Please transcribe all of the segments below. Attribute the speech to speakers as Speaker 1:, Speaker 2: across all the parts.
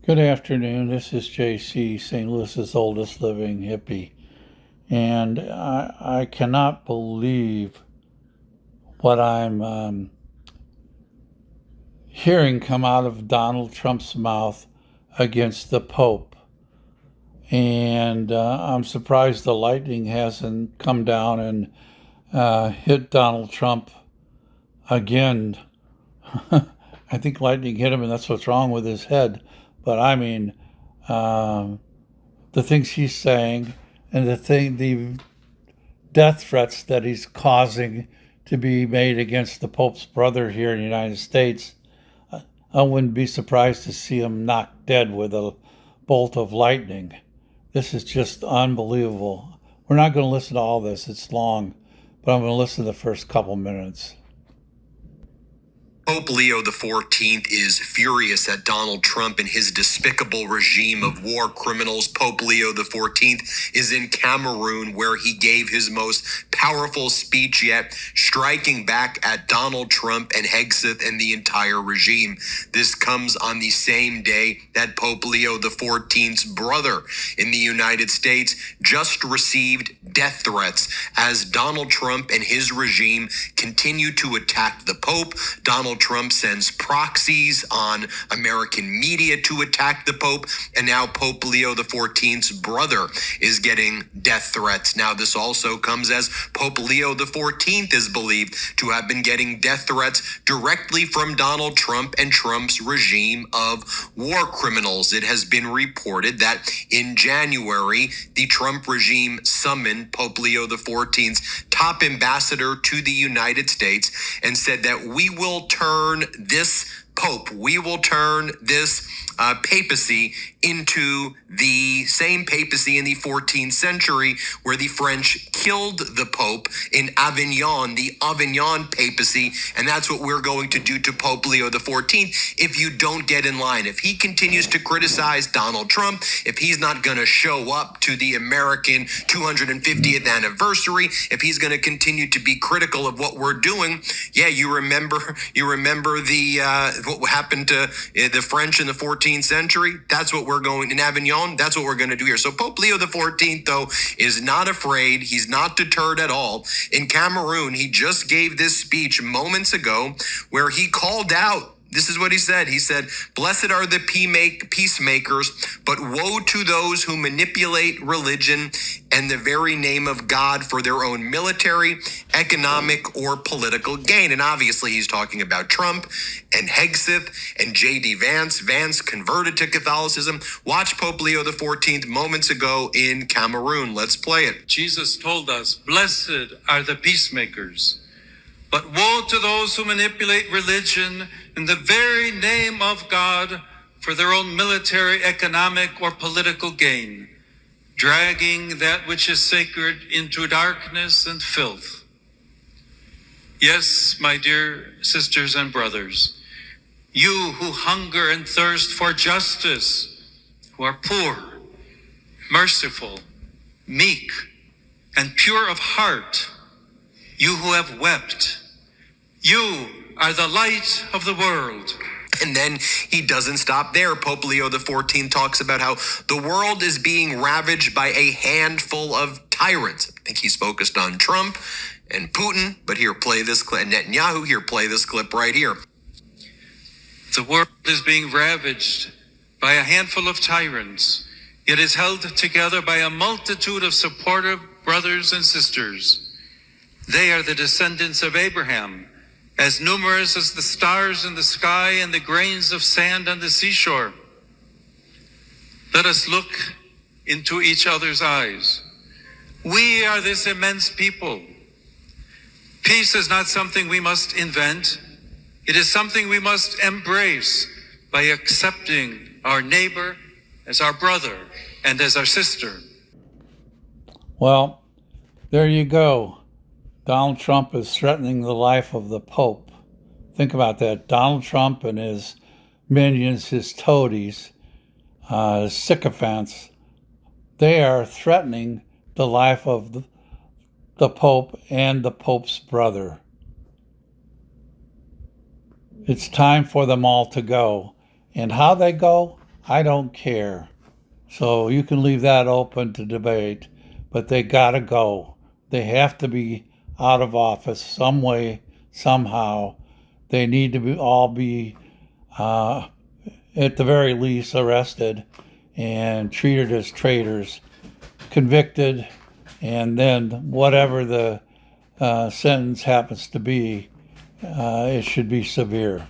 Speaker 1: Good afternoon. This is JC, St. Louis's oldest living hippie. And I cannot believe what I'm hearing come out of Donald Trump's mouth against the Pope. And I'm surprised the lightning hasn't come down and hit Donald Trump again. I think lightning hit him, and that's what's wrong with his head. But I mean, um, the things he's saying and the death threats that he's causing to be made against the Pope's brother here in the United States, I wouldn't be surprised to see him knocked dead with a bolt of lightning. This is just unbelievable. We're not going to listen to all this, it's long, but I'm going to listen to the first couple minutes.
Speaker 2: Pope Leo XIV is furious at Donald Trump and his despicable regime of war criminals. Pope Leo XIV is in Cameroon, where he gave his most powerful speech yet, striking back at Donald Trump and Hegseth and the entire regime. This comes on the same day that Pope Leo XIV's brother in the United States just received death threats as Donald Trump and his regime continue to attack the Pope. Donald Trump sends proxies on American media to attack the Pope, and now Pope Leo XIV's brother is getting death threats. Now, this also comes as Pope Leo XIV is believed to have been getting death threats directly from Donald Trump and Trump's regime of war criminals. It has been reported that in January, the Trump regime summoned Pope Leo XIV's top ambassador to the United States and said that we will turn this Pope, we will turn this papacy into the same papacy in the 14th century where the French killed the Pope in Avignon, the Avignon papacy, and that's what we're going to do to Pope Leo XIV if you don't get in line. If he continues to criticize Donald Trump, if he's not going to show up to the American 250th anniversary, if he's going to continue to be critical of what we're doing, yeah, you remember the what happened to the French in the 14th century? That's what we're going in Avignon. That's what we're going to do here. So Pope Leo XIV, though, is not afraid. He's not deterred at all. In Cameroon, he just gave this speech moments ago where he called out. This is what he said. He said, "Blessed are the peacemakers, but woe to those who manipulate religion and the very name of God for their own military, economic, or political gain." And obviously he's talking about Trump and Hegseth and J.D. Vance. Vance converted to Catholicism. Watch Pope Leo XIV moments ago in Cameroon. Let's play it.
Speaker 3: Jesus told us, "Blessed are the peacemakers, but woe to those who manipulate religion in the very name of God for their own military, economic, or political gain, dragging that which is sacred into darkness and filth." Yes, my dear sisters and brothers, you who hunger and thirst for justice, who are poor, merciful, meek, and pure of heart, you who have wept, you are the light of the world.
Speaker 2: And then he doesn't stop there. Pope Leo XIV talks about how the world is being ravaged by a handful of tyrants. I think he's focused on Trump and Putin, but here, play this clip. Netanyahu, here, play this clip right here.
Speaker 3: The world is being ravaged by a handful of tyrants, yet is held together by a multitude of supportive brothers and sisters. They are the descendants of Abraham, as numerous as the stars in the sky and the grains of sand on the seashore. Let us look into each other's eyes. We are this immense people. Peace is not something we must invent. It is something we must embrace by accepting our neighbor as our brother and as our sister.
Speaker 1: Well, there you go. Donald Trump is threatening the life of the Pope. Think about that. Donald Trump and his minions, his toadies, his sycophants, they are threatening the life of the Pope and the Pope's brother. It's time for them all to go. And how they go, I don't care. So you can leave that open to debate, but they gotta go. They have to be out of office some way, somehow. They need to all be, at the very least, arrested and treated as traitors, convicted, and then whatever the sentence happens to be, it should be severe.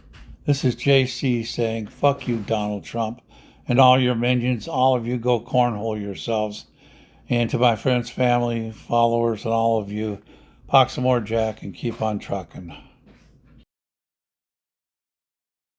Speaker 1: This is JC saying, fuck you, Donald Trump, and all your minions. All of you go cornhole yourselves. And to my friends, family, followers, and all of you, Poxamore Jack, and keep on trucking.